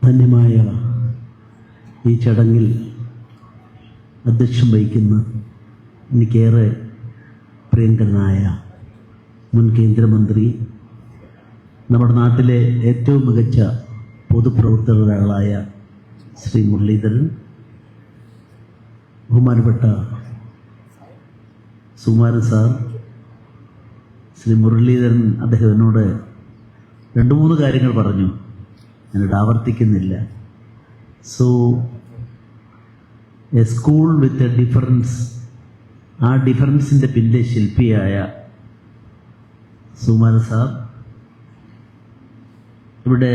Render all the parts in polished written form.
ധന്യമായ ഈ ചടങ്ങിൽ അധ്യക്ഷം വഹിക്കുന്ന എനിക്കേറെ പ്രിയങ്കരനായ മുൻ കേന്ദ്രമന്ത്രി, നമ്മുടെ നാട്ടിലെ ഏറ്റവും മികച്ച പൊതുപ്രവർത്തകരായ ശ്രീ മുരളീധരൻ, ബഹുമാനപ്പെട്ട സുകുമാരൻ സാർ, ശ്രീ മുരളീധരൻ അദ്ദേഹം എന്നോട് 2-3 കാര്യങ്ങൾ പറഞ്ഞു, ഞാനിവിടെ ആവർത്തിക്കുന്നില്ല. So a school with a difference, ആ ഡിഫറൻസിൻ്റെ പിന്നിലെ ശില്പിയായ സുകുമാരൻ സാർ, ഇവിടെ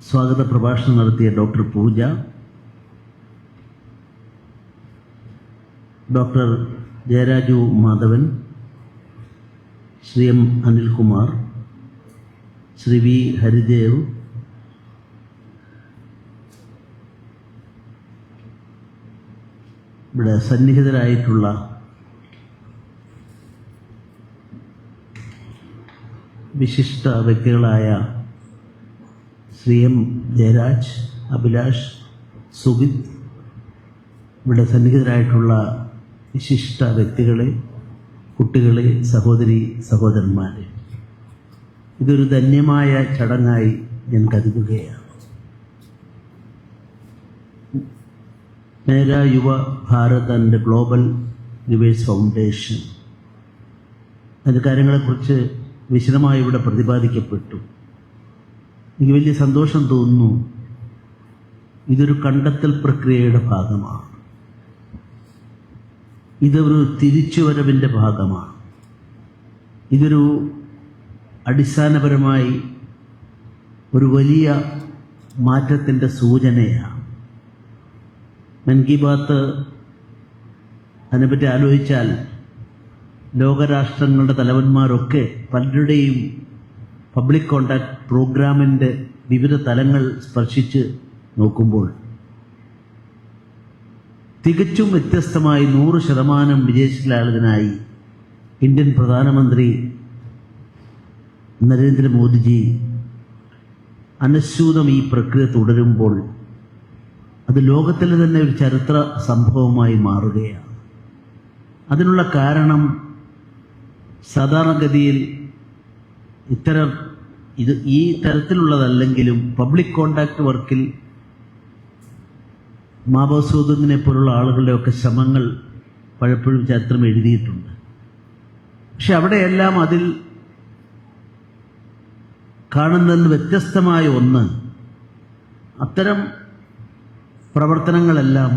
സ്വാഗത പ്രഭാഷണം നടത്തിയ doctor Pooja, doctor Jayaraju Madhavan, Shri M Anilkumar, Shri V Haridev, ഇവിടെ സന്നിഹിതരായിട്ടുള്ള വിശിഷ്ട വ്യക്തികളായ ശ്രീ എം ജയരാജ്, അഭിലാഷ്, സുബിത്, ഇവിടെ സന്നിഹിതരായിട്ടുള്ള വിശിഷ്ട വ്യക്തികളെ, കുട്ടികളെ, സഹോദരി സഹോദരന്മാരെ, ഇതൊരു ധന്യമായ ചടങ്ങായി ഞാൻ കരുതുകയാണ്. മേര യുവ Bharat and global levers foundation, അതിൻ്റെ കാര്യങ്ങളെക്കുറിച്ച് വിശദമായി ഇവിടെ പ്രതിപാദിക്കപ്പെട്ടു. എനിക്ക് വലിയ സന്തോഷം തോന്നുന്നു. ഇതൊരു കണ്ടെത്തൽ പ്രക്രിയയുടെ ഭാഗമാണ്, ഇതൊരു തിരിച്ചുവരവിൻ്റെ ഭാഗമാണ്, ഇതൊരു അടിസ്ഥാനപരമായി ഒരു വലിയ മാറ്റത്തിൻ്റെ സൂചനയാണ്. മൻ കി ബാത്ത് അതിനെപ്പറ്റി ആലോചിച്ചാൽ ലോകരാഷ്ട്രങ്ങളുടെ തലവന്മാരൊക്കെ പലരുടെയും പബ്ലിക് കോണ്ടാക്ട് പ്രോഗ്രാമിൻ്റെ വിവിധ തലങ്ങൾ സ്പർശിച്ച് നോക്കുമ്പോൾ തികച്ചും വ്യത്യസ്തമായി 100% വിജയശീലാളിതനായി ഇന്ത്യൻ പ്രധാനമന്ത്രി നരേന്ദ്രമോദിജി അനുസ്യൂതം ഈ പ്രക്രിയ തുടരുമ്പോൾ അത് ലോകത്തിലെ തന്നെ ഒരു ചരിത്ര സംഭവമായി മാറുകയാണ്. അതിനുള്ള കാരണം സാധാരണഗതിയിൽ ഈ തരത്തിലുള്ളതല്ലെങ്കിലും പബ്ലിക് കോണ്ടാക്ട് വർക്കിൽ മാബോസൂദിനെ പോലുള്ള ആളുകളുടെയൊക്കെ ശ്രമങ്ങൾ പലപ്പോഴും ചരിത്രം എഴുതിയിട്ടുണ്ട്. പക്ഷെ അവിടെയെല്ലാം അതിൽ കാണുന്നതിന് വ്യത്യസ്തമായ ഒന്ന്, അത്തരം പ്രവർത്തനങ്ങളെല്ലാം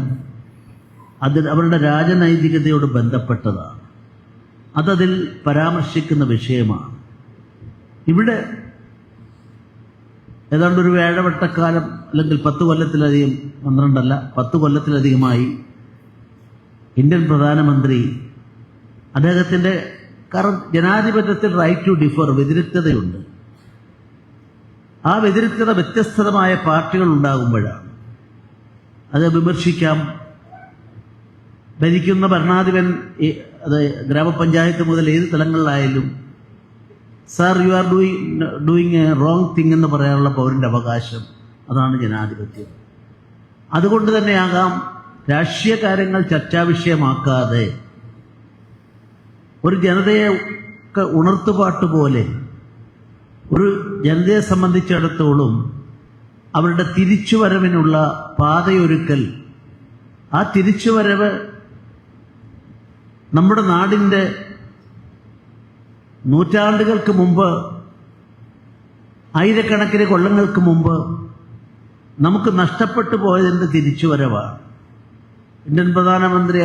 അവരുടെ രാജനൈതികതയോട് ബന്ധപ്പെട്ടതാണ്. അതതിൽ പരാമർശിക്കുന്ന വിഷയമാണ്. ഇവിടെ ഏതാണ്ടൊരു വേഴവട്ടക്കാലം അല്ലെങ്കിൽ 10 കൊല്ലത്തിലധികം, 12 അല്ല 10 കൊല്ലത്തിലധികമായി ഇന്ത്യൻ പ്രധാനമന്ത്രി അദ്ദേഹത്തിൻ്റെ ജനാധിപത്യത്തിൽ റൈറ്റ് ടു ഡിഫർ, വ്യതിരിക്തതയുണ്ട്. ആ വ്യതിരിക്തത വ്യത്യസ്തമായ പാർട്ടികൾ ഉണ്ടാകുമ്പോഴാണ്. അത് വിമർശിക്കാം. ഭരിക്കുന്ന ഭരണാധിപൻ, അത് ഗ്രാമപഞ്ചായത്ത് മുതൽ ഏത് തലങ്ങളിലായാലും, sir you are doing a wrong thing എന്ന് പറയാനുള്ള പൗരൻ്റെ അവകാശം, അതാണ് ജനാധിപത്യം. അതുകൊണ്ട് തന്നെയാകാം രാഷ്ട്രീയ കാര്യങ്ങൾ ചർച്ചാ വിഷയമാക്കാതെ ഒരു ജനതയെ ഉണർത്തുപാട്ട് പോലെ ഒരു ജനതയെ സംബന്ധിച്ചിടത്തോളം അവരുടെ തിരിച്ചുവരവിനുള്ള പാതയൊരുക്കൽ, ആ തിരിച്ചുവരവ് നമ്മുടെ നാടിൻ്റെ നൂറ്റാണ്ടുകൾക്ക് മുമ്പ്, ആയിരക്കണക്കിന് കൊല്ലങ്ങൾക്ക് മുമ്പ് നമുക്ക് നഷ്ടപ്പെട്ടു പോയതിൻ്റെ തിരിച്ചുവരവാണ്. ഇന്ത്യൻ പ്രധാനമന്ത്രി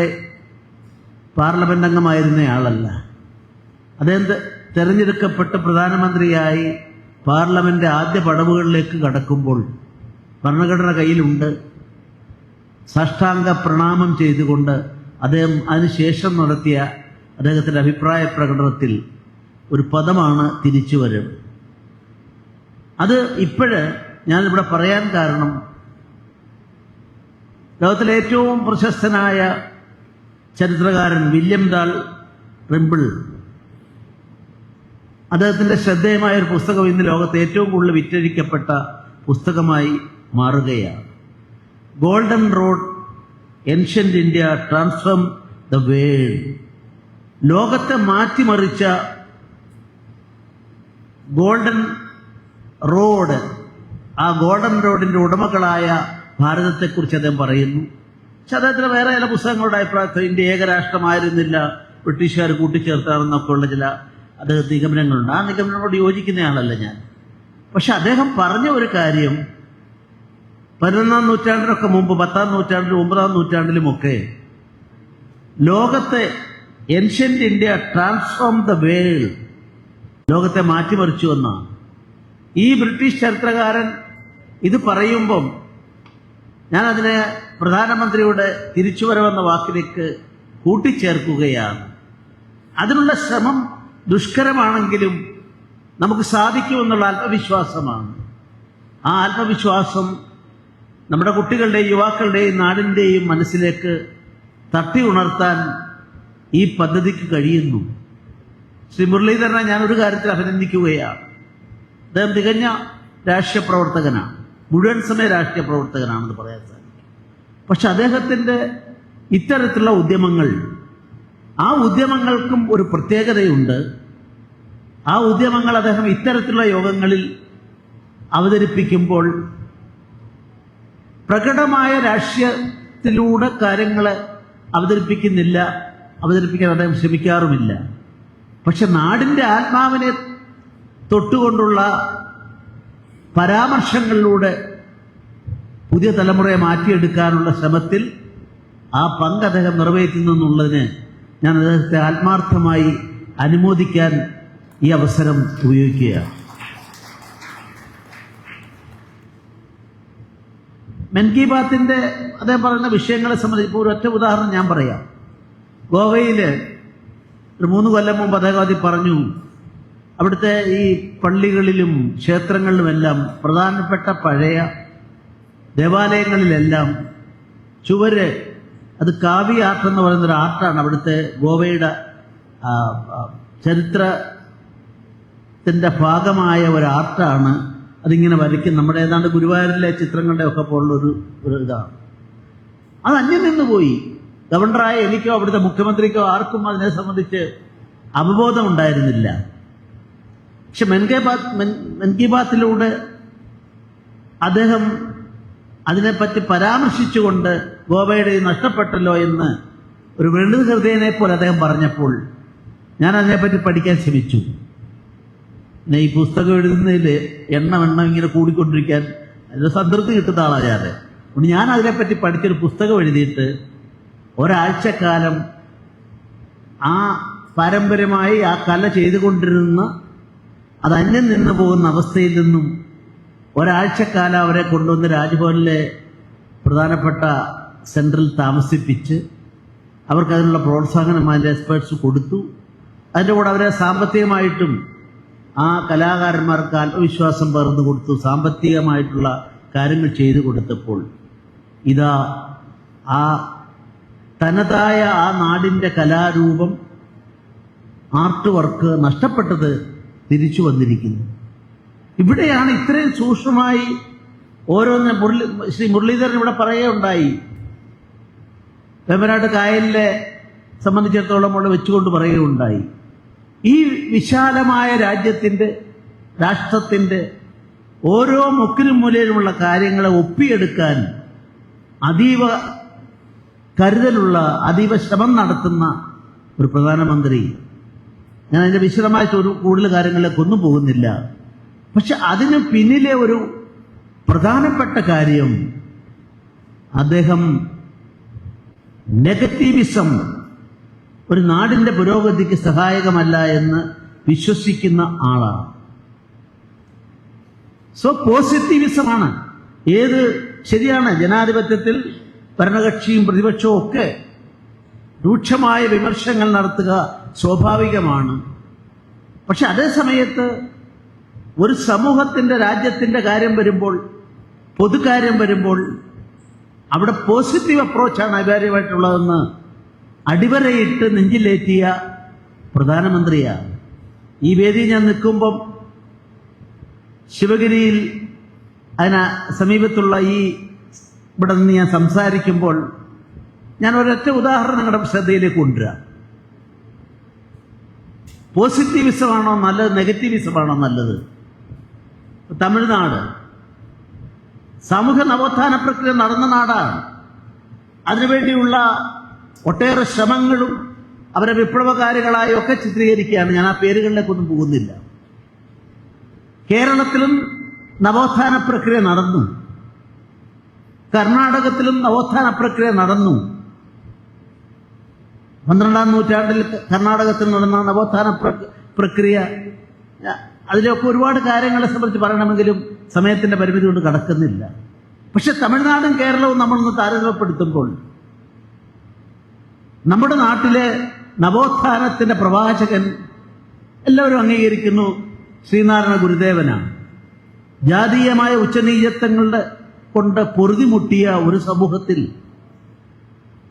പാർലമെന്റ് അംഗമായിരുന്നയാളല്ല. അദ്ദേഹം തെരഞ്ഞെടുക്കപ്പെട്ട് പ്രധാനമന്ത്രിയായി പാർലമെന്റ് ആദ്യ പടവുകളിലേക്ക് കടക്കുമ്പോൾ ഭരണഘടന കയ്യിലുണ്ട്. സാഷ്ടാംഗ പ്രണാമം ചെയ്തുകൊണ്ട് അദ്ദേഹം അതിനുശേഷം നടത്തിയ അദ്ദേഹത്തിൻ്റെ അഭിപ്രായ പ്രകടനത്തിൽ ഒരു പദമാണ് തിരിച്ചുവരവ്. അത് ഇപ്പോഴ് ഞാനിവിടെ പറയാൻ കാരണം, ലോകത്തിലെ ഏറ്റവും പ്രശസ്തനായ ചരിത്രകാരൻ വില്യം ഡാൽ റിംബിൾ, അദ്ദേഹത്തിൻ്റെ ശ്രദ്ധേയമായ ഒരു പുസ്തകം ഇന്ന് ലോകത്തെ ഏറ്റവും കൂടുതൽ വിറ്റഴിക്കപ്പെട്ട പുസ്തകമായി മാറുകയാണ്. Golden road, ancient India transform the world. ലോകത്തെ മാറ്റിമറിച്ച ഗോൾഡൻ റോഡ്, ആ ഗോൾഡൻ റോഡിന്റെ ഉടമകളായ ഭാരതത്തെക്കുറിച്ച് അദ്ദേഹം പറയുന്നു. പക്ഷെ അദ്ദേഹത്തിന് വേറെ ചില പുസ്തകങ്ങളുടെ അഭിപ്രായത്തിൽ ഇന്ത്യ ഏകരാഷ്ട്രമായിരുന്നില്ല, ബ്രിട്ടീഷുകാർ കൂട്ടിച്ചേർത്താണെന്നൊക്കെയുള്ള ചില അദ്ദേഹത്തിന് നിഗമനങ്ങളുണ്ട്. ആ നിഗമനങ്ങളോട് യോജിക്കുന്നയാളല്ല ഞാൻ. പക്ഷെ അദ്ദേഹം പറഞ്ഞ ഒരു കാര്യം 11-ാം നൂറ്റാണ്ടിനൊക്കെ മുമ്പ്, 10-ാം നൂറ്റാണ്ടിലും 9-ാം നൂറ്റാണ്ടിലുമൊക്കെ ലോകത്തെ ancient India transform the world, ലോകത്തെ മാറ്റിമറിച്ചു എന്നാണ്. ഈ ബ്രിട്ടീഷ് ചരിത്രകാരൻ ഇത് പറയുമ്പം ഞാൻ അതിനെ പ്രധാനമന്ത്രിയുടെ തിരിച്ചുവരവെന്ന വാക്കിലേക്ക് കൂട്ടിച്ചേർക്കുകയാണ്. അതിനുള്ള ശ്രമം ദുഷ്കരമാണെങ്കിലും നമുക്ക് സാധിക്കുമെന്നുള്ള ആത്മവിശ്വാസമാണ്. ആ ആത്മവിശ്വാസം നമ്മുടെ കുട്ടികളുടെയും യുവാക്കളുടെയും നാടിൻ്റെയും മനസ്സിലേക്ക് തട്ടി ഉണർത്താൻ ഈ പദ്ധതിക്ക് കഴിയുന്നു. ശ്രീ മുരളീധരനെ ഞാനൊരു കാര്യത്തിൽ അഭിനന്ദിക്കുകയാണ്. അദ്ദേഹം തികഞ്ഞ രാഷ്ട്രീയ പ്രവർത്തകനാണ്, മുഴുവൻ സമയ രാഷ്ട്രീയ പ്രവർത്തകനാണെന്ന് പറയാൻ സാധിക്കും. പക്ഷെ അദ്ദേഹത്തിൻ്റെ ഇത്തരത്തിലുള്ള ഉദ്യമങ്ങൾ, ആ ഉദ്യമങ്ങൾക്കും ഒരു പ്രത്യേകതയുണ്ട്. ആ ഉദ്യമങ്ങൾ അദ്ദേഹം ഇത്തരത്തിലുള്ള യോഗങ്ങളിൽ അവതരിപ്പിക്കുമ്പോൾ പ്രകടമായ രാഷ്ട്രീയത്തിലൂടെ കാര്യങ്ങളെ അവതരിപ്പിക്കാൻ അദ്ദേഹം ശ്രമിക്കാറുമില്ല. പക്ഷെ നാടിൻ്റെ ആത്മാവിനെ തൊട്ടുകൊണ്ടുള്ള പരാമർശങ്ങളിലൂടെ പുതിയ തലമുറയെ മാറ്റിയെടുക്കാനുള്ള ശ്രമത്തിൽ ആ പങ്ക് അദ്ദേഹം നിറവേറ്റുന്നു എന്നുള്ളതിന് ഞാൻ അദ്ദേഹത്തെ ആത്മാർത്ഥമായി അനുമോദിക്കാൻ ഈ അവസരം ഉപയോഗിക്കുകയാണ്. മൻ കി ബാത്തിന്റെ അദ്ദേഹം പറയുന്ന വിഷയങ്ങളെ സംബന്ധിച്ച് ഒരു ഒറ്റ ഉദാഹരണം ഞാൻ പറയാം. ഗോവയിൽ ഒരു 3 കൊല്ലം മുമ്പ് അദ്ദേഹം പറഞ്ഞു, അവിടുത്തെ ഈ പള്ളികളിലും ക്ഷേത്രങ്ങളിലുമെല്ലാം പ്രധാനപ്പെട്ട പഴയ ദേവാലയങ്ങളിലെല്ലാം ചുവര്, അത് കാവി ആർട്ട് എന്ന് പറയുന്നൊരു ആർട്ടാണ്. അവിടുത്തെ ഗോവയുടെ ചരിത്രത്തിൻ്റെ ഭാഗമായ ഒരു ആർട്ടാണ്. അതിങ്ങനെ വരയ്ക്കും. നമ്മുടെ ഏതാണ്ട് ഗുരുവായൂരിലെ ചിത്രങ്ങളുടെ ഒക്കെ പോലുള്ളൊരു ഇതാണ്. അത് അന്യം നിന്ന് പോയി. ഗവർണറായ എനിക്കോ അവിടുത്തെ മുഖ്യമന്ത്രിക്കോ ആർക്കും അതിനെ സംബന്ധിച്ച് അവബോധം ഉണ്ടായിരുന്നില്ല. പക്ഷെ മൻ കി ബാത്തിലൂടെ അദ്ദേഹം അതിനെപ്പറ്റി പരാമർശിച്ചുകൊണ്ട് ഗോവയുടെ നഷ്ടപ്പെട്ടല്ലോ എന്ന് ഒരു വെളുത് ഹൃദയനെ പോലെ അദ്ദേഹം പറഞ്ഞപ്പോൾ ഞാൻ അതിനെപ്പറ്റി പഠിക്കാൻ ശ്രമിച്ചു. പിന്നെ ഈ പുസ്തകം എഴുതുന്നതിൽ എണ്ണം ഇങ്ങനെ കൂടിക്കൊണ്ടിരിക്കാൻ അതിന് സംതൃപ്തി കിട്ടുന്ന ആളാണ് ഞാൻ. അതുകൊണ്ട് ഞാൻ അതിനെപ്പറ്റി പഠിച്ചൊരു പുസ്തകം എഴുതിയിട്ട് ഒരാഴ്ചക്കാലം ആ പാരമ്പര്യമായി ആ കല ചെയ്തുകൊണ്ടിരുന്ന അത് അന്യം നിന്ന് പോകുന്ന അവസ്ഥയിൽ നിന്നും ഒരാഴ്ചക്കാലം അവരെ കൊണ്ടുവന്ന് രാജ്ഭവനിലെ പ്രധാനപ്പെട്ട സെൻറ്ററിൽ താമസിപ്പിച്ച് അവർക്കതിനുള്ള പ്രോത്സാഹനം അതിൻ്റെ എക്സ്പേർട്സ് കൊടുത്തു. അതിൻ്റെ കൂടെ അവരെ സാമ്പത്തികമായിട്ടും ആ കലാകാരന്മാർക്ക് ആത്മവിശ്വാസം പകർന്നു കൊടുത്തു. സാമ്പത്തികമായിട്ടുള്ള കാര്യങ്ങൾ ചെയ്തു കൊടുത്തപ്പോൾ ഇതാ ആ തനതായ ആ നാടിൻ്റെ കലാരൂപം, ആർട്ട് വർക്ക് നഷ്ടപ്പെട്ടത് തിരിച്ചു വന്നിരിക്കുന്നു. ഇവിടെയാണ് ഇത്രയും സൂക്ഷ്മമായി ഓരോന്ന് ശ്രീ മുരളീധരൻ ഇവിടെ പറയുകയുണ്ടായി. വേമ്പനാട്ട് കായലിനെ സംബന്ധിച്ചിടത്തോളം അവിടെ വെച്ചുകൊണ്ട് പറയുകയുണ്ടായി. ഈ വിശാലമായ രാഷ്ട്രത്തിൻ്റെ ഓരോ മുക്കിലും മൂലയിലുമുള്ള കാര്യങ്ങളെ ഒപ്പിയെടുക്കാൻ അതീവ കരുതലുള്ള, അതീവ ശ്രമം നടത്തുന്ന ഒരു പ്രധാനമന്ത്രി. ഞാൻ അതിൻ്റെ വിശദമായിട്ട് കൂടുതൽ കാര്യങ്ങളിലേക്കൊന്നും പോകുന്നില്ല. പക്ഷെ അതിന് പിന്നിലെ ഒരു പ്രധാനപ്പെട്ട കാര്യം, അദ്ദേഹം നെഗറ്റീവിസം ഒരു നാടിൻ്റെ പുരോഗതിക്ക് സഹായകമല്ല എന്ന് വിശ്വസിക്കുന്ന ആളാണ്. സോ പോസിറ്റീവിസമാണ് ഏത്. ശരിയാണ്, ജനാധിപത്യത്തിൽ ഭരണകക്ഷിയും പ്രതിപക്ഷവും ഒക്കെ രൂക്ഷമായ വിമർശനങ്ങൾ നടത്തുക സ്വാഭാവികമാണ്. പക്ഷെ അതേ സമയത്ത് ഒരു സമൂഹത്തിൻ്റെ, രാജ്യത്തിൻ്റെ കാര്യം വരുമ്പോൾ, പൊതുകാര്യം വരുമ്പോൾ അവിടെ പോസിറ്റീവ് അപ്രോച്ചാണ് അനിവാര്യമായിട്ടുള്ളതെന്ന് അടിവരയിട്ട് നെഞ്ചിലേറ്റിയ പ്രധാനമന്ത്രിയാണ്. ഈ വേദി ഞാൻ നിൽക്കുമ്പം ശിവഗിരിയിൽ അതിന് സമീപത്തുള്ള ഇവിടെ നിന്ന് ഞാൻ സംസാരിക്കുമ്പോൾ ഞാൻ ഒരൊറ്റ ഉദാഹരണം നിങ്ങളുടെ ശ്രദ്ധയിലേക്ക് കൊണ്ടുവരാം. പോസിറ്റീവിസമാണോ നല്ലത്, നെഗറ്റീവിസമാണോ നല്ലത്? തമിഴ്നാട് സാമൂഹ്യ നവോത്ഥാന പ്രക്രിയ നടന്ന നാടാണ്. അതിനുവേണ്ടിയുള്ള ഒട്ടേറെ ശ്രമങ്ങളും അവരെ വിപ്ലവകാരികളായി ഒക്കെ ചിത്രീകരിക്കുകയാണ്. ഞാൻ ആ പേരുകളിലേക്കൊന്നും പോകുന്നില്ല. കേരളത്തിലും നവോത്ഥാന പ്രക്രിയ നടന്നു, കർണാടകത്തിലും നവോത്ഥാന പ്രക്രിയ നടന്നു. 12ാം നൂറ്റാണ്ടിൽ കർണാടകത്തിൽ നടന്ന നവോത്ഥാന പ്രക്രിയ, അതിലൊക്കെ ഒരുപാട് കാര്യങ്ങളെ സംബന്ധിച്ച് പറയണമെങ്കിലും സമയത്തിന്റെ പരിമിതി കൊണ്ട് കടക്കുന്നില്ല. പക്ഷെ തമിഴ്നാടും കേരളവും നമ്മളൊന്ന് താരതമ്യപ്പെടുത്തുമ്പോൾ നമ്മുടെ നാട്ടിലെ നവോത്ഥാനത്തിന്റെ പ്രവാചകൻ എല്ലാവരും അംഗീകരിക്കുന്നു ശ്രീനാരായണ ഗുരുദേവനാണ്. ജാതീയമായ ഉച്ചനീചത്വങ്ങളുടെ കൊണ്ട് പൊറുതിമുട്ടിയ ഒരു സമൂഹത്തിൽ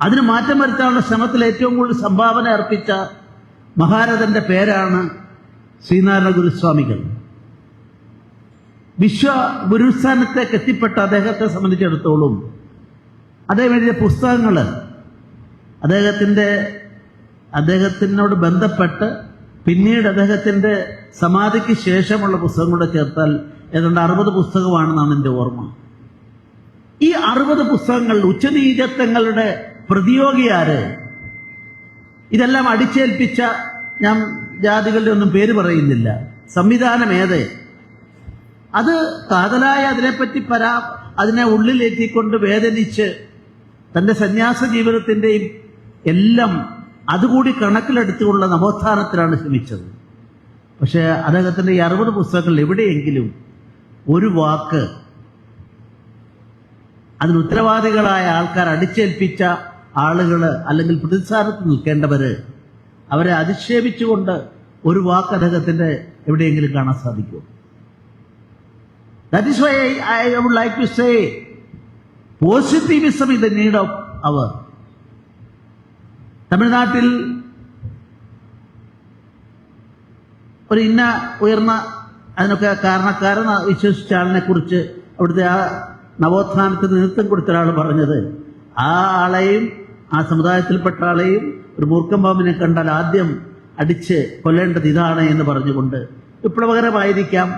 അതിന് മാറ്റം വരുത്താനുള്ള ശ്രമത്തിൽ ഏറ്റവും കൂടുതൽ സംഭാവന അർപ്പിച്ച മഹാരഥന്റെ പേരാണ് ശ്രീനാരായണ ഗുരുസ്വാമികൾ. വിശ്വ ഗുരുസ്ഥാനത്തേക്ക് എത്തിപ്പെട്ട അദ്ദേഹത്തെ സംബന്ധിച്ചിടത്തോളം അദ്ദേഹം എഴുതിയ പുസ്തകങ്ങൾ അദ്ദേഹത്തിനോട് ബന്ധപ്പെട്ട് പിന്നീട് അദ്ദേഹത്തിന്റെ സമാധിക്ക് ശേഷമുള്ള പുസ്തകങ്ങളൂടെ ചേർത്താൽ ഏതാണ്ട് 60 പുസ്തകമാണെന്നാണ് എൻ്റെ ഓർമ്മ. ഈ 60 പുസ്തകങ്ങൾ ഉച്ചനീചത്വങ്ങളുടെ പ്രതിയോഗിയാര്, ഇതെല്ലാം അടിച്ചേൽപ്പിച്ച, ഞാൻ ജാതികളുടെ ഒന്നും പേര് പറയുന്നില്ല, സംവിധാനം ഏത്, അത് കാതലായ അതിനെപ്പറ്റി അതിനെ ഉള്ളിലേറ്റിക്കൊണ്ട് വേദനിച്ച് തന്റെ സന്യാസ ജീവിതത്തിൻ്റെയും എല്ലാം അതുകൂടി കണക്കിലെടുത്തുകൊണ്ടുള്ള നവോത്ഥാനത്തിലാണ് ശ്രമിച്ചത്. പക്ഷേ അദ്ദേഹത്തിൻ്റെ ഈ 60 പുസ്തകങ്ങളിൽ എവിടെയെങ്കിലും ഒരു വാക്ക് അതിന് ഉത്തരവാദികളായ ആൾക്കാർ അടിച്ചേൽപ്പിച്ച ആളുകൾ അല്ലെങ്കിൽ പ്രതിസ്ഥാനത്ത് നിൽക്കേണ്ടവര് അവരെ അധിക്ഷേപിച്ചുകൊണ്ട് ഒരു വാക്ക് അദ്ദേഹത്തിന്റെ എവിടെയെങ്കിലും കാണാൻ സാധിക്കുമോ? That is why I would like to say positivism is the need of our. തമിഴ്നാട്ടിൽ ഒരു ഇന്ന ഉയർന്ന അതിനൊക്കെ കാരണക്കാരെന്ന് വിശ്വസിച്ച ആളിനെ കുറിച്ച് അവിടുത്തെ ആ നവോത്ഥാനത്തിന് നേതൃത്വം കൊടുത്ത ഒരാൾ പറഞ്ഞത്, ആ ആളെയും ആ സമുദായത്തിൽപ്പെട്ട ആളെയും ഒരു മൂർഖൻ പാമ്പിനെ കണ്ടാൽ ആദ്യം അടിച്ച് കൊല്ലേണ്ടത് ഇതാണ് എന്ന് പറഞ്ഞുകൊണ്ട്. വിപ്ലവകരമായിരിക്കാം,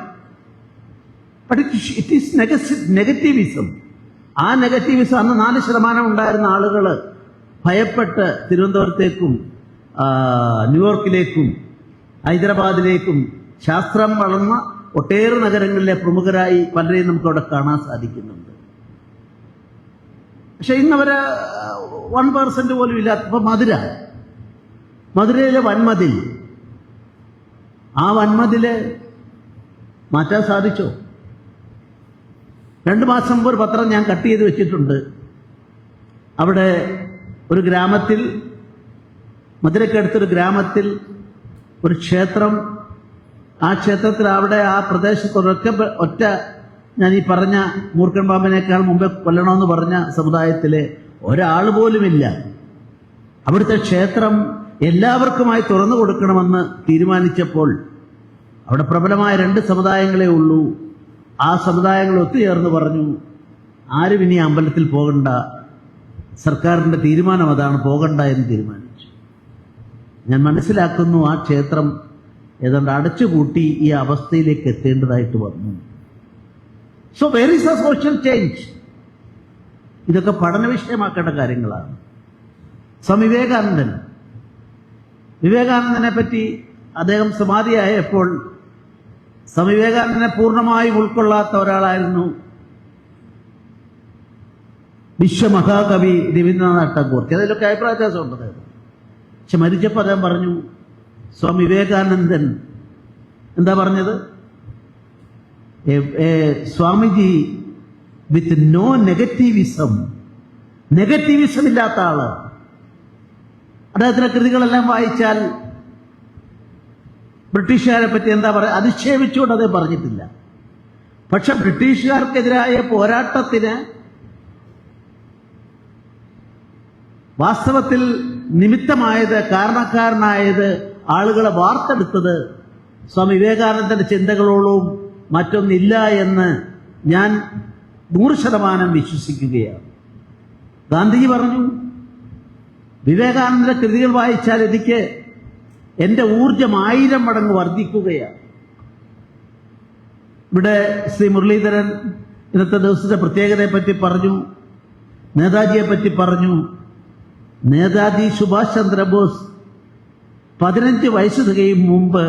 ബട്ട് ഇറ്റ് ഈസ് നെഗറ്റീവിസം. ആ നെഗറ്റീവിസം അന്ന് 4% ഉണ്ടായിരുന്ന ആളുകൾ ഭയപ്പെട്ട് തിരുവനന്തപുരത്തേക്കും ന്യൂയോർക്കിലേക്കും ഹൈദരാബാദിലേക്കും ശാസ്ത്രം വളർന്ന ഒട്ടേറെ നഗരങ്ങളിലെ പ്രമുഖരായി പലരെയും നമുക്ക് അവിടെ കാണാൻ സാധിക്കുന്നുണ്ട്. പക്ഷെ ഇന്നവര് 1% പോലും ഇല്ലാത്ത. ഇപ്പൊ മധുരയിലെ വൻമതിൽ, ആ വൻമതില് മാറ്റാൻ സാധിച്ചോ? 2 മാസം മുമ്പ് ഒരു പത്രം ഞാൻ കട്ട് ചെയ്ത് വെച്ചിട്ടുണ്ട്. അവിടെ ഒരു ഗ്രാമത്തിൽ, മധുരക്കടുത്തൊരു ഗ്രാമത്തിൽ ഒരു ക്ഷേത്രം, ആ ക്ഷേത്രത്തിൽ അവിടെ ആ പ്രദേശത്ത് ഒറ്റ ഞാൻ ഈ പറഞ്ഞ മൂർഖൻ പാമ്പിനേക്കാൾ മുമ്പേ കൊല്ലണമെന്ന് പറഞ്ഞ സമുദായത്തിലെ ഒരാൾ പോലുമില്ല. അവിടുത്തെ ക്ഷേത്രം എല്ലാവർക്കുമായി തുറന്നു കൊടുക്കണമെന്ന് തീരുമാനിച്ചപ്പോൾ അവിടെ പ്രബലമായ 2 സമുദായങ്ങളേ ഉള്ളൂ. ആ സമുദായങ്ങൾ ഒത്തുചേർന്ന് പറഞ്ഞു, ആരും ഇനി അമ്പലത്തിൽ പോകണ്ട, സർക്കാരിന്റെ തീരുമാനം അതാണ്, പോകണ്ട എന്ന് തീരുമാനിച്ചു. ഞാൻ മനസ്സിലാക്കുന്നു ആ ക്ഷേത്രം ഏതാണ്ട് അടച്ചുപൂട്ടി ഈ അവസ്ഥയിലേക്ക് എത്തേണ്ടതായിട്ട് വന്നു. So were is A social change? ഇതൊക്കെ പഠന വിഷയമാക്കേണ്ട കാര്യങ്ങളാണ്. സ്വാമി വിവേകാനന്ദനെ പറ്റി അദ്ദേഹം സമാധിയായപ്പോൾ സ്വാമി വിവേകാനന്ദനെ പൂർണ്ണമായി ഉൾക്കൊള്ളാത്ത ഒരാളായിരുന്നു വിശ്വമഹാകവി രവീന്ദ്രനാഥ് ടാഗോർ. അതിലൊക്കെ അഭിപ്രായ വ്യത്യാസമുണ്ട്. പക്ഷെ മരിച്ചപ്പോൾ അദ്ദേഹം പറഞ്ഞു, സ്വാമി വിവേകാനന്ദൻ എന്താ പറഞ്ഞത്? സ്വാമിജി വിത്ത് നോ നെഗറ്റീവിസം ഇല്ലാത്ത ആള്. അദ്ദേഹത്തിന്റെ കൃതികളെല്ലാം വായിച്ചാൽ ബ്രിട്ടീഷുകാരെ പറ്റി എന്താ പറയുക, അധിക്ഷേപിച്ചുകൊണ്ട് അദ്ദേഹം പറഞ്ഞിട്ടില്ല. പക്ഷെ ബ്രിട്ടീഷുകാർക്കെതിരായ പോരാട്ടത്തിന് വാസ്തവത്തിൽ നിമിത്തമായത്, കാരണക്കാരനായത്, ആളുകളെ വാർത്തെടുത്തത് സ്വാമി വിവേകാനന്ദന്റെ ചിന്തകളോളം മറ്റൊന്നില്ല എന്ന് ഞാൻ 100% വിശ്വസിക്കുകയാണ്. ഗാന്ധിജി പറഞ്ഞു, വിവേകാനന്ദന്റെ കൃതികൾ വായിച്ചാൽ എനിക്ക് എൻ്റെ ഊർജം 1000 മടങ്ങ് വർദ്ധിക്കുകയാണ്. ഇവിടെ ശ്രീ മുരളീധരൻ ഇന്നത്തെ ദിവസത്തെ പ്രത്യേകതയെപ്പറ്റി പറഞ്ഞു, നേതാജിയെ പറ്റി പറഞ്ഞു. നേതാജി സുഭാഷ് ചന്ദ്രബോസ് 15 വയസ്സ് തികയും മുമ്പ്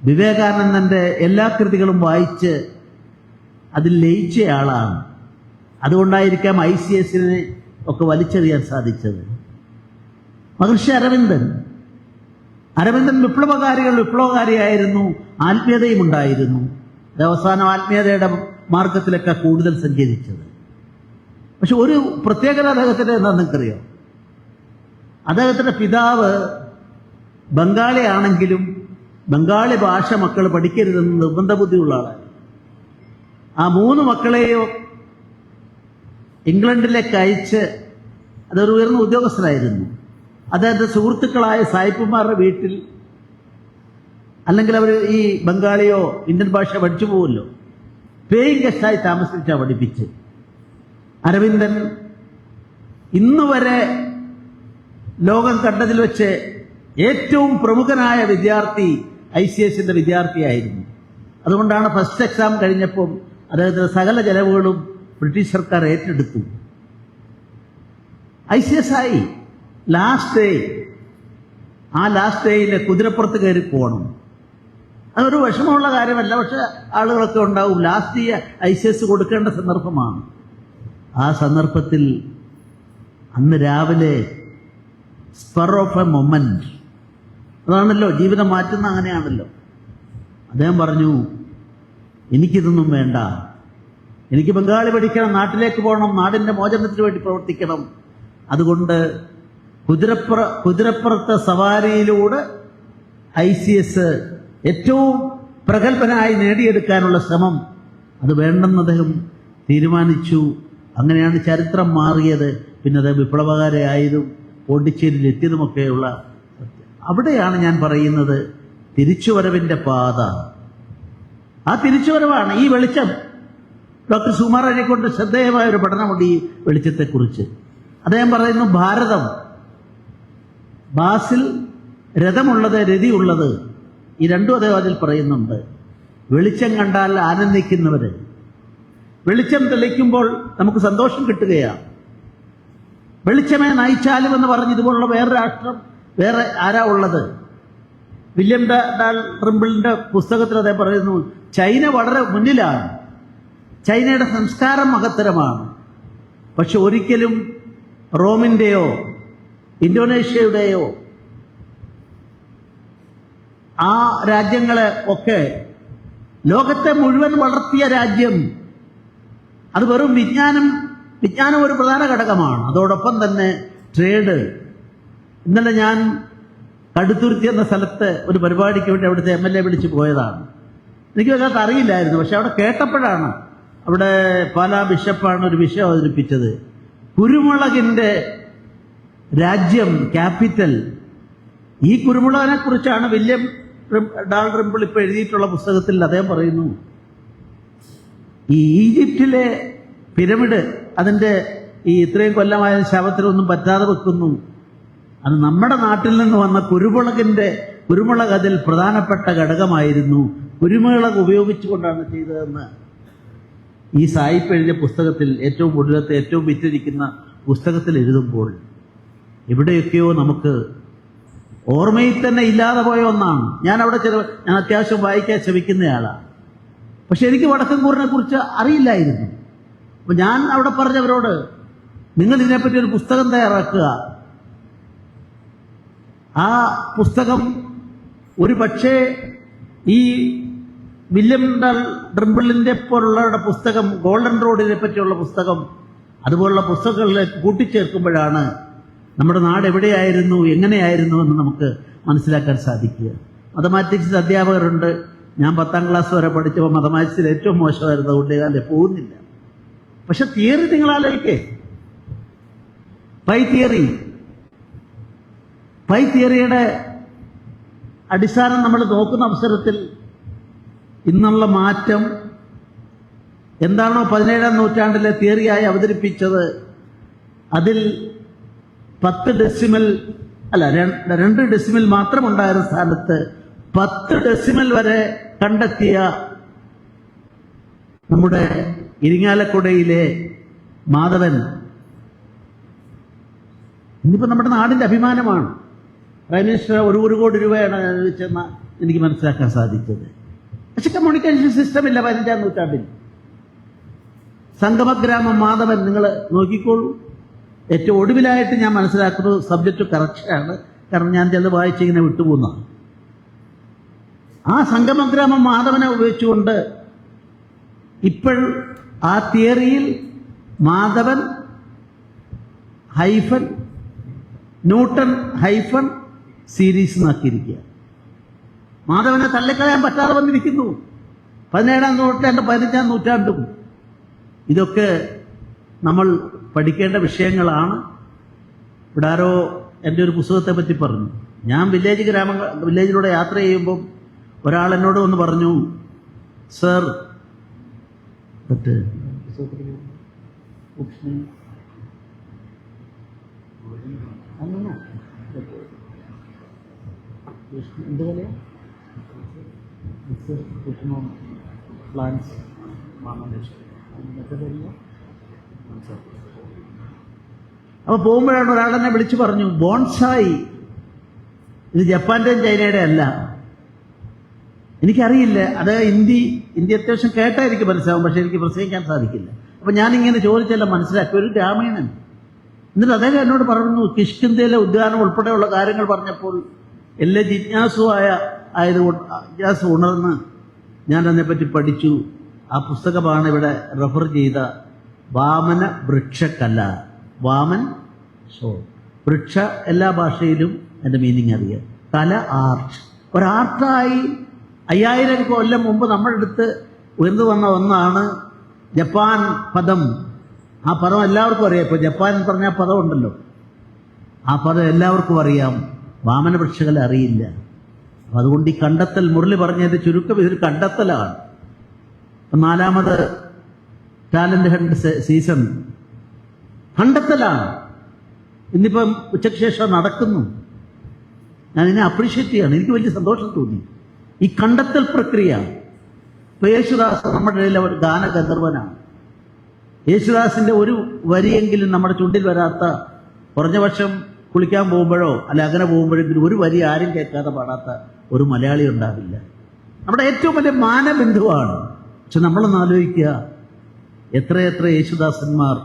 വിവേകാനന്ദന്റെ എല്ലാ കൃതികളും വായിച്ച് അതിൽ ലയിച്ചയാളാണ്. അതുകൊണ്ടായിരിക്കാം ICSനെ ഒക്കെ വലിച്ചെറിയാൻ സാധിച്ചത്. മഹർഷി അരവിന്ദൻ വിപ്ലവകാരിയായിരുന്നു, ആത്മീയതയും ഉണ്ടായിരുന്നു. അവസാനം ആത്മീയതയുടെ മാർഗത്തിലൊക്കെ കൂടുതൽ സഞ്ചരിച്ചത്. പക്ഷെ ഒരു പ്രത്യേകത അദ്ദേഹത്തിന് എന്താണെന്ന് നിങ്ങൾക്കറിയോ? അദ്ദേഹത്തിന്റെ പിതാവ് ബംഗാളിയാണെങ്കിലും ബംഗാളി ഭാഷ മക്കൾ പഠിക്കരുതെന്ന് നിർബന്ധ ബുദ്ധിയുള്ള ആളാണ്. ആ 3 മക്കളെയോ ഇംഗ്ലണ്ടിലേക്ക് അയച്ച്, അതൊരു ഉയർന്ന ഉദ്യോഗസ്ഥനായിരുന്നു, അദ്ദേഹത്തിന്റെ സുഹൃത്തുക്കളായ സായിപ്പുമാരുടെ വീട്ടിൽ, അല്ലെങ്കിൽ അവർ ഈ ബംഗാളിയോ ഇന്ത്യൻ ഭാഷ പഠിച്ചു പോകുമല്ലോ, പേയിങ് ഗസ്റ്റായി താമസിച്ചാണ് പഠിപ്പിച്ച്. അരവിന്ദൻ ഇന്നുവരെ ലോകം കണ്ടതിൽ വെച്ച് ഏറ്റവും പ്രമുഖനായ വിദ്യാർത്ഥി ICSന്റെ വിദ്യാർത്ഥിയായിരുന്നു. അതുകൊണ്ടാണ് ഫസ്റ്റ് എക്സാം കഴിഞ്ഞപ്പോൾ അദ്ദേഹത്തിന്റെ സകല ചെലവുകളും ബ്രിട്ടീഷ് സർക്കാർ ഏറ്റെടുത്തു. ICS ആയി. ആ ലാസ്റ്റ് ഡേയിൽ കുതിരപ്പുറത്ത് കയറി പോകണം. അതൊരു വിഷമമുള്ള കാര്യമല്ല, പക്ഷെ ആളുകളൊക്കെ ഉണ്ടാവും. ലാസ്റ്റ് ICS കൊടുക്കേണ്ട സന്ദർഭമാണ്. ആ സന്ദർഭത്തിൽ അന്ന് രാവിലെ സ്പർ ഓഫ് എ മൊമെന്റ്, അതാണല്ലോ ജീവിതം മാറ്റുന്ന, അങ്ങനെയാണല്ലോ. അദ്ദേഹം പറഞ്ഞു, എനിക്കിതൊന്നും വേണ്ട, എനിക്ക് ബംഗാളി പഠിക്കണം, നാട്ടിലേക്ക് പോകണം, നാടിൻ്റെ മോചനത്തിന് വേണ്ടി പ്രവർത്തിക്കണം. അതുകൊണ്ട് കുതിരപ്പുറത്തെ സവാരിയിലൂടെ ICS ഏറ്റവും പ്രഗത്ഭനായി നേടിയെടുക്കാനുള്ള ശ്രമം അത് വേണ്ടെന്ന് അദ്ദേഹം തീരുമാനിച്ചു. അങ്ങനെയാണ് ചരിത്രം മാറിയത്. പിന്നെ അത് വിപ്ലവകാരിയായതും പോണ്ടിച്ചേരിയിൽ എത്തിയതുമൊക്കെയുള്ള അവിടെയാണ് ഞാൻ പറയുന്നത് തിരിച്ചുവരവിൻ്റെ പാത. ആ തിരിച്ചുവരവാണ് ഈ വെളിച്ചം. ഡോക്ടർ സുകുമാർ അഴീക്കോട് ശ്രദ്ധേയമായ ഒരു പഠനമുണ്ട് ഈ വെളിച്ചത്തെക്കുറിച്ച്. അദ്ദേഹം പറയുന്നു, ഭാരതം, ബാസിൽ രഥമുള്ളത്, രതിയുള്ളത്, ഈ രണ്ടും അദ്ദേഹം അതിൽ പറയുന്നുണ്ട്. വെളിച്ചം കണ്ടാൽ ആനന്ദിക്കുന്നവര്, വെളിച്ചം തെളിക്കുമ്പോൾ നമുക്ക് സന്തോഷം കിട്ടുകയാണ്. വെളിച്ചമേ നയിച്ചാലും എന്ന് പറഞ്ഞ് ഇതുപോലുള്ള വേറെ രാഷ്ട്രം വേറെ ആരാ ഉള്ളത്? വില്യം ഡാൽറിംബിളിന്റെ പുസ്തകത്തിൽ അദ്ദേഹം പറയുന്നു, ചൈന വളരെ മുന്നിലാണ്, ചൈനയുടെ സംസ്കാരം മഹത്തരമാണ്. പക്ഷെ ഒരിക്കലും റോമിന്റെയോ ഇന്തോനേഷ്യയുടെയോ ആ രാജ്യങ്ങളെ ഒക്കെ, ലോകത്തെ മുഴുവൻ വളർത്തിയ രാജ്യം, അത് വെറും വിജ്ഞാനം ഒരു പ്രധാന ഘടകമാണ്. അതോടൊപ്പം തന്നെ ട്രേഡ്. ഇന്നലെ ഞാൻ കടുത്തുരുത്തി എന്ന സ്ഥലത്ത് ഒരു പരിപാടിക്ക് വേണ്ടി അവിടുത്തെ MLA വിളിച്ച് പോയതാണ്. എനിക്ക് അതിനകത്ത് അറിയില്ലായിരുന്നു. പക്ഷെ അവിടെ കേട്ടപ്പോഴാണ്, അവിടെ പാലാ ബിഷപ്പാണ് ഒരു വിഷയം അവതരിപ്പിച്ചത്. കുരുമുളകിന്റെ രാജ്യം, ക്യാപിറ്റൽ. ഈ കുരുമുളകിനെ കുറിച്ചാണ് വില്യം ഡാൽറിംബിൾ ഇപ്പോൾ എഴുതിയിട്ടുള്ള പുസ്തകത്തിൽ അദ്ദേഹം പറയുന്നു, ഈ ഈജിപ്തിലെ പിരമിഡ് അതിൻ്റെ ഈ ഇത്രയും കൊല്ലമായ ശവത്തിനൊന്നും പറ്റാതെ വെക്കുന്നു. അത് നമ്മുടെ നാട്ടിൽ നിന്ന് വന്ന കുരുമുളക് അതിൽ പ്രധാനപ്പെട്ട ഘടകമായിരുന്നു. കുരുമുളക് ഉപയോഗിച്ചുകൊണ്ടാണ് ചെയ്തതെന്ന് ഈ സായിപ്പ് എഴുതിയ പുസ്തകത്തിൽ, ഏറ്റവും ഒടുവിലത്തെ ഏറ്റവും വിറ്റിരിക്കുന്ന പുസ്തകത്തിൽ എഴുതുമ്പോൾ, എവിടെയൊക്കെയോ നമുക്ക് ഓർമ്മയിൽ തന്നെ ഇല്ലാതെ പോയ ഒന്നാണ്. ഞാൻ അത്യാവശ്യം വായിക്കാൻ ശ്രമിക്കുന്നയാളാണ്. പക്ഷെ എനിക്ക് വടക്കൻകൂറിനെ കുറിച്ച് അറിയില്ലായിരുന്നു. അപ്പൊ ഞാൻ അവിടെ പറഞ്ഞവരോട്, നിങ്ങൾ ഇതിനെപ്പറ്റി ഒരു പുസ്തകം തയ്യാറാക്കുക. ആ പുസ്തകം ഒരു പക്ഷേ ഈ വില്യം ഡാൽറിംബിളിന്റെ പോലുള്ളവരുടെ പുസ്തകം, ഗോൾഡൻ റോഡിനെ പറ്റിയുള്ള പുസ്തകം, അതുപോലുള്ള പുസ്തകങ്ങളിലേക്ക് കൂട്ടിച്ചേർക്കുമ്പോഴാണ് നമ്മുടെ നാട് എവിടെയായിരുന്നു, എങ്ങനെയായിരുന്നു എന്ന് നമുക്ക് മനസ്സിലാക്കാൻ സാധിക്കുക. മാത്തമാറ്റിക്സ് അധ്യാപകരുണ്ട്. ഞാൻ 10ാം ക്ലാസ് വരെ പഠിച്ചപ്പോൾ മാത്തമാറ്റിക്സിൽ ഏറ്റവും മോശമായിരുന്നു. അതുകൊണ്ട് ഞാൻ പോകുന്നില്ല. പക്ഷെ തിയറി നിങ്ങളാലോചിക്കേ, പൈ തിയറിയുടെ അടിസ്ഥാനം നമ്മൾ നോക്കുന്ന അവസരത്തിൽ ഇന്നുള്ള മാറ്റം എന്താണോ 17-ാം നൂറ്റാണ്ടിലെ തിയറിയായി അവതരിപ്പിച്ചത് അതിൽ 10 ഡെസിമൽ അല്ല 2 ഡെസിമൽ മാത്രമുണ്ടായിരുന്ന സ്ഥാനത്ത് 10 ഡെസിമൽ വരെ കണ്ടെത്തിയ നമ്മുടെ ഇരിങ്ങാലക്കുടയിലെ മാധവൻ ഇന്നിപ്പോൾ നമ്മുടെ നാടിൻ്റെ അഭിമാനമാണ്. പ്രൈം മിനിസ്റ്റർ 1 കോടി രൂപയാണ് അനുവദിച്ചെന്ന് എനിക്ക് മനസ്സിലാക്കാൻ സാധിച്ചത്. പക്ഷെ കമ്മ്യൂണിക്കേഷൻ സിസ്റ്റം ഇല്ല 15-ാം നൂറ്റാണ്ടിൽ. സംഗമഗ്രാമം മാധവൻ നിങ്ങൾ നോക്കിക്കോളൂ. ഏറ്റവും ഒടുവിലായിട്ട് ഞാൻ മനസ്സിലാക്കുന്നത് സബ്ജക്റ്റ് കറക്ഷനാണ്, കാരണം ഞാൻ ചിലത് വായിച്ച് ഇങ്ങനെ വിട്ടുപോകുന്നതാണ്. ആ സംഗമഗ്രാമം മാധവനെ ഉപയോഗിച്ചുകൊണ്ട് ഇപ്പോൾ ആ തിയറിയിൽ Madhavan hyphen Newton hyphen series എന്നാക്കിയിരിക്കുക. മാധവനെ തള്ളിക്കളയാൻ പറ്റാതെ വന്നിരിക്കുന്നു 17-ാം നൂറ്റാണ്ട് 15-ാം നൂറ്റാണ്ടും. ഇതൊക്കെ നമ്മൾ പഠിക്കേണ്ട വിഷയങ്ങളാണ്. ഇവിടെ ആരോ എൻ്റെ ഒരു പുസ്തകത്തെ പറ്റി പറഞ്ഞു. ഞാൻ വില്ലേജിലൂടെ യാത്ര ചെയ്യുമ്പം ഒരാൾ എന്നോട് വന്ന് പറഞ്ഞു, സർ എന്ത് വിലയാ പ്ലാന്റ്സ് അപ്പോൾ പോകുമ്പോഴാണ് ഒരാളെന്നെ വിളിച്ചു പറഞ്ഞു, ബോൺസായി ഇത് ജപ്പാന്റെയും ചൈനയുടെ അല്ല. എനിക്കറിയില്ല, അത് ഹിന്ദി അത്യാവശ്യം കേട്ടാൽ എനിക്ക് മനസ്സിലാവും, പക്ഷെ എനിക്ക് പ്രസംഗിക്കാൻ സാധിക്കില്ല. അപ്പം ഞാനിങ്ങനെ ചോദിച്ചെല്ലാം മനസ്സിലാക്കി. ഒരു ഗ്രാമീണൻ. എന്നിട്ട് അദ്ദേഹം എന്നോട് പറഞ്ഞു, കിഷ്കിന്ധയിലെ ഉദ്യാനം ഉൾപ്പെടെയുള്ള കാര്യങ്ങൾ പറഞ്ഞപ്പോൾ എല്ലാ ജിജ്ഞാസു ഉണർന്ന് ഞാൻ അതിനെപ്പറ്റി പഠിച്ചു. ആ പുസ്തകമാണ് ഇവിടെ റെഫർ ചെയ്ത വാമന വൃക്ഷകല. വാമൻ വൃക്ഷ എല്ലാ ഭാഷയിലും എൻ്റെ മീനിങ് അറിയാം. കല ആർട്ട്. ഒരാർട്ടായി 5000 കൊല്ലം മുമ്പ് നമ്മുടെ അടുത്ത് ഉയർന്നു വന്ന ഒന്നാണ് ജപ്പാൻ പദം. ആ പദം എല്ലാവർക്കും അറിയാം. ഇപ്പോൾ ജപ്പാൻ എന്ന് പറഞ്ഞ പദം ഉണ്ടല്ലോ, ആ പദം എല്ലാവർക്കും അറിയാം. വാമന വൃക്ഷകല അറിയില്ല. അപ്പം അതുകൊണ്ട് ഈ കണ്ടെത്തൽ, മുരളി പറഞ്ഞതിൻ്റെ ചുരുക്കം ഇതൊരു കണ്ടെത്തലാണ്. 4ാമത് ടാലന്റ് ഹണ്ട് സീസൺ കണ്ടെത്തലാണ്. ഇന്നിപ്പം ഉച്ചയ്ക്ക് ശേഷം നടക്കുന്നു. ഞാനിതിനെ അപ്രീഷിയേറ്റ് ചെയ്യാണ്. എനിക്ക് വലിയ സന്തോഷം തോന്നി ഈ കണ്ടെത്തൽ പ്രക്രിയ. ഇപ്പോൾ യേശുദാസ് നമ്മുടെ ഇടയിൽ ഒരു ഗാനഗന്ധർവനാണ്. യേശുദാസിൻ്റെ ഒരു വരിയെങ്കിലും നമ്മുടെ ചുണ്ടിൽ വരാത്ത, കുറഞ്ഞ വർഷം കുളിക്കാൻ പോകുമ്പോഴോ അല്ലെ അങ്ങനെ പോകുമ്പോഴെങ്കിലും ഒരു വരി ആരും കേൾക്കാതെ പാടാത്ത ഒരു മലയാളി ഉണ്ടാവില്ല. നമ്മുടെ ഏറ്റവും വലിയ മാനബിന്ദുവാണ്. പക്ഷെ നമ്മളൊന്ന് ആലോചിക്കുക, എത്രയെത്ര യേശുദാസന്മാർ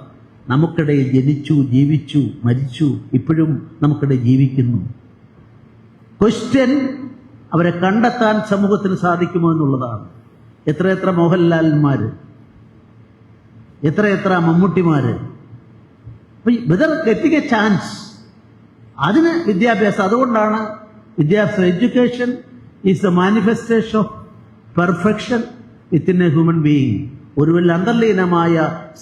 നമുക്കിടയിൽ ജനിച്ചു, ജീവിച്ചു, മരിച്ചു, ഇപ്പോഴും നമുക്കിടയിൽ ജീവിക്കുന്നു. ക്വസ്റ്റ്യൻ അവരെ കണ്ടെത്താൻ സമൂഹത്തിന് സാധിക്കുമോ എന്നുള്ളതാണ്. എത്രയെത്ര മോഹൻലാൽമാർ, എത്രയെത്ര മമ്മൂട്ടിമാര്. വെദർ ഗെറ്റിംഗ് എ ചാൻസ്, അതിന് വിദ്യാഭ്യാസം. അതുകൊണ്ടാണ് വിദ്യാഭ്യാസം, education is the manifestation of perfection within a human being. ഒരുവൽ അന്തർലീനമായ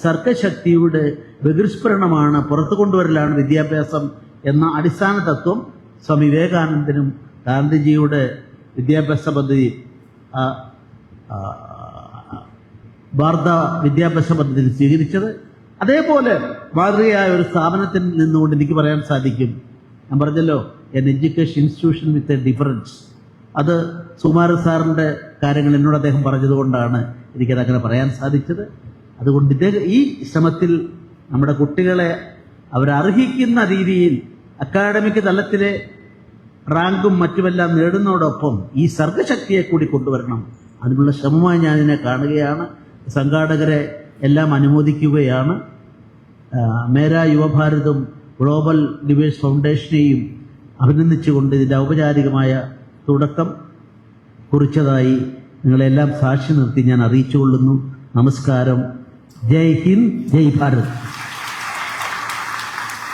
സർഗശക്തിയുടെ ബഹിർസ്ഫുരണമാണ്, പുറത്തു കൊണ്ടുവരലാണ് വിദ്യാഭ്യാസം എന്ന അടിസ്ഥാന തത്വം സ്വാമി വിവേകാനന്ദനും ഗാന്ധിജിയുടെ വിദ്യാഭ്യാസ പദ്ധതി, ഭാരത വിദ്യാഭ്യാസ പദ്ധതിയിൽ സ്വീകരിച്ചത്. അതേപോലെ മാതൃകയായ ഒരു സ്ഥാപനത്തിൽ നിന്നുകൊണ്ട് എനിക്ക് പറയാൻ സാധിക്കും, ഞാൻ പറഞ്ഞല്ലോ, N education institution with a difference. അത് സുകുമാരൻ സാറിൻ്റെ കാര്യങ്ങൾ എന്നോട് അദ്ദേഹം പറഞ്ഞതുകൊണ്ടാണ് എനിക്കതങ്ങനെ പറയാൻ സാധിച്ചത്. അതുകൊണ്ട് ഈ ശ്രമത്തിൽ നമ്മുടെ കുട്ടികളെ അവരർഹിക്കുന്ന രീതിയിൽ അക്കാഡമിക് തലത്തിലെ റാങ്കും മറ്റുമെല്ലാം നേടുന്നതോടൊപ്പം ഈ സർഗശക്തിയെ കൂടി കൊണ്ടുവരണം. അതിനുള്ള ശ്രമമായി ഞാനിതിനെ കാണുകയാണ്. സംഘാടകരെ എല്ലാം അനുമോദിക്കുകയാണ്. മേരാ യുവഭാരതും ഗ്ലോബൽ ഡിവേഴ്സ് ഫൗണ്ടേഷനെയും അഭിനന്ദിച്ചുകൊണ്ട് ഇതിൻ്റെ ഔപചാരികമായ തുടക്കം കുറിച്ചതായി നിങ്ങളെല്ലാം സാക്ഷി നിർത്തി ഞാൻ അറിയിച്ചുകൊള്ളുന്നു. നമസ്കാരം. ജയ് ഹിന്ദ്, ജയ് ഭാരത്.